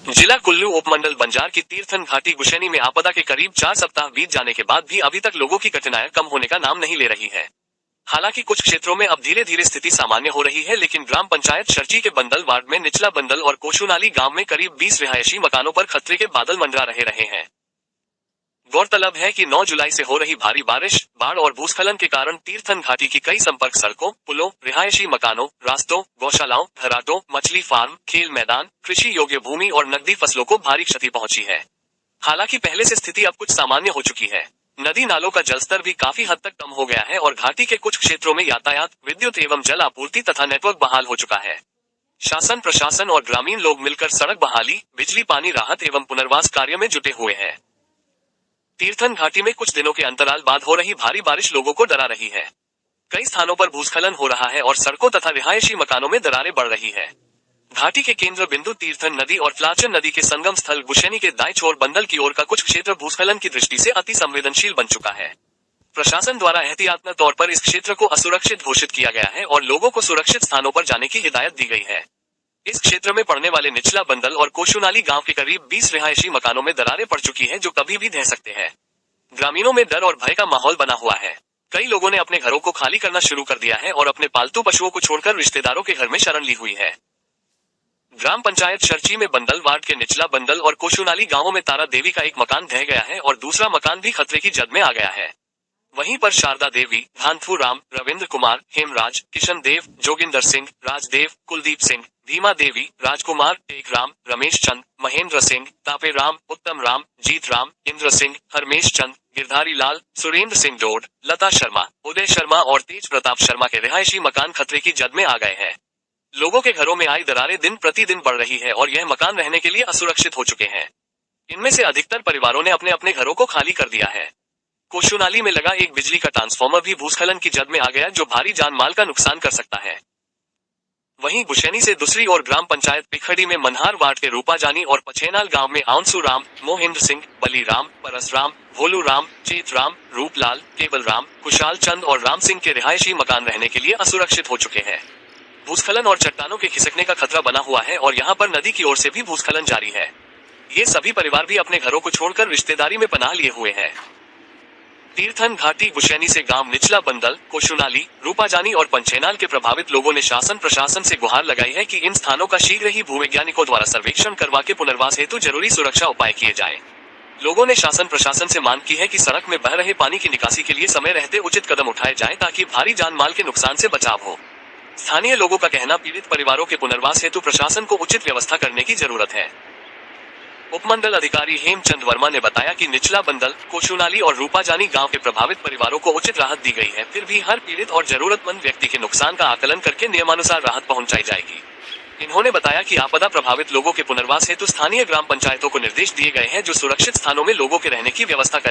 जिला कुल्लू उपमंडल बंजार की तीर्थन घाटी गुशैनी में आपदा के करीब 4 सप्ताह बीत जाने के बाद भी अभी तक लोगों की कठिनाइयां कम होने का नाम नहीं ले रही है। हालांकि कुछ क्षेत्रों में अब धीरे धीरे स्थिति सामान्य हो रही है, लेकिन ग्राम पंचायत शर्ची के बंदल वार्ड में निचला बंदल और कोशुनाली गांव में करीब 20 रिहायशी मकानों पर खतरे के बादल मंडरा रहे हैं। गौरतलब है कि 9 जुलाई से हो रही भारी बारिश, बाढ़ और भूस्खलन के कारण तीर्थन घाटी की कई संपर्क सड़कों, पुलों, रिहायशी मकानों, रास्तों, गौशालाओं, घराटों, मछली फार्म, खेल मैदान, कृषि योग्य भूमि और नकदी फसलों को भारी क्षति पहुंची है। हालांकि पहले से स्थिति अब कुछ सामान्य हो चुकी है। नदी नालों का जलस्तर भी काफी हद तक कम हो गया है और घाटी के कुछ क्षेत्रों में यातायात, विद्युत एवं जल आपूर्ति तथा नेटवर्क बहाल हो चुका है। शासन, प्रशासन और ग्रामीण लोग मिलकर सड़क बहाली, बिजली पानी राहत एवं पुनर्वास कार्य में जुटे हुए हैं। तीर्थन घाटी में कुछ दिनों के अंतराल बाद हो रही भारी बारिश लोगों को डरा रही है। कई स्थानों पर भूस्खलन हो रहा है और सड़कों तथा रिहायशी मकानों में दरारें बढ़ रही है। घाटी के केंद्र बिंदु तीर्थन नदी और फ्लाचन नदी के संगम स्थल गुशैनी के दाएं छोर बंदल की ओर का कुछ क्षेत्र भूस्खलन की दृष्टि से अति संवेदनशील बन चुका है। प्रशासन द्वारा एहतियातन तौर पर इस क्षेत्र को असुरक्षित घोषित किया गया है और लोगों को सुरक्षित स्थानों पर जाने की हिदायत दी गई है। इस क्षेत्र में पड़ने वाले निचला बंदल और कोशुनाली गांव के करीब 20 रिहायशी मकानों में दरारें पड़ चुकी हैं, जो कभी भी ढह सकते हैं। ग्रामीणों में डर और भय का माहौल बना हुआ है। कई लोगों ने अपने घरों को खाली करना शुरू कर दिया है और अपने पालतू पशुओं को छोड़कर रिश्तेदारों के घर में शरण ली हुई है। ग्राम पंचायत शर्ची में बंदल वार्ड के निचला बंदल और कोशुनाली गांवों में तारा देवी का एक मकान ढह गया है और दूसरा मकान भी खतरे की जद में आ गया है। वहीं पर शारदा देवी, भानथू राम, रविंद्र कुमार, हेमराज, किशन देव, जोगिंदर सिंह, राजदेव, कुलदीप सिंह, भीमा देवी, राजकुमार, टेकराम, रमेश चंद, महेंद्र सिंह, तापे राम, उत्तम राम, जीत राम, इंद्र सिंह, हरमेश चंद, गिरधारी लाल, सुरेंद्र सिंह डोड, लता शर्मा, उदय शर्मा और तेज प्रताप शर्मा के रिहायशी मकान खतरे की जद में आ गए हैं। लोगों के घरों में आई दरारें दिन प्रतिदिन बढ़ रही है और यह मकान रहने के लिए असुरक्षित हो चुके हैं। इनमें से अधिकतर परिवारों ने अपने अपने घरों को खाली कर दिया है। कोशुनाली में लगा एक बिजली का ट्रांसफार्मर भी भूस्खलन की जद में आ गया, जो भारी जान माल का नुकसान कर सकता है। वहीं गुशैनी से दूसरी ओर ग्राम पंचायत पिखड़ी में मनहार वार्ड के रूपाजानी और पछेनाल गांव में आंसू राम, मोहिंद्र सिंह, बली राम, परस राम, भोलू राम, चेत राम, रूपलाल, केवल राम, कुशाल चंद और राम सिंह के रिहायशी मकान रहने के लिए असुरक्षित हो चुके हैं। भूस्खलन और चट्टानों के खिसकने का खतरा बना हुआ है और यहाँ पर नदी की ओर से भी भूस्खलन जारी है। ये सभी परिवार भी अपने घरों को छोड़कर रिश्तेदारी में पनाह लिए हुए हैं। तीर्थन घाटी गुशैनी से गांव निचला बंदल, कोशुनाली, रूपाजानी और पंचेनाल के प्रभावित लोगों ने शासन प्रशासन से गुहार लगाई है कि इन स्थानों का शीघ्र ही भूवैज्ञानिकों द्वारा सर्वेक्षण करवा के पुनर्वास हेतु जरूरी सुरक्षा उपाय किए जाएं। लोगों ने शासन प्रशासन से मांग की है कि सड़क में बह रहे पानी की निकासी के लिए समय रहते उचित कदम उठाए जाएं, ताकि भारी जान माल के नुकसान से बचाव हो। स्थानीय लोगों का कहना, पीड़ित परिवारों के पुनर्वास हेतु प्रशासन को उचित व्यवस्था करने की जरूरत है। उपमंडल अधिकारी हेमचंद वर्मा ने बताया कि निचला बंदल, कोशुनाली और रूपाजानी गांव के प्रभावित परिवारों को उचित राहत दी गई है। फिर भी हर पीड़ित और जरूरतमंद व्यक्ति के नुकसान का आकलन करके नियमानुसार राहत पहुंचाई जाएगी। इन्होंने बताया कि आपदा प्रभावित लोगों के पुनर्वास हेतु स्थानीय ग्राम पंचायतों को निर्देश दिए गए हैं, जो सुरक्षित स्थानों में लोगों के रहने की व्यवस्था करें।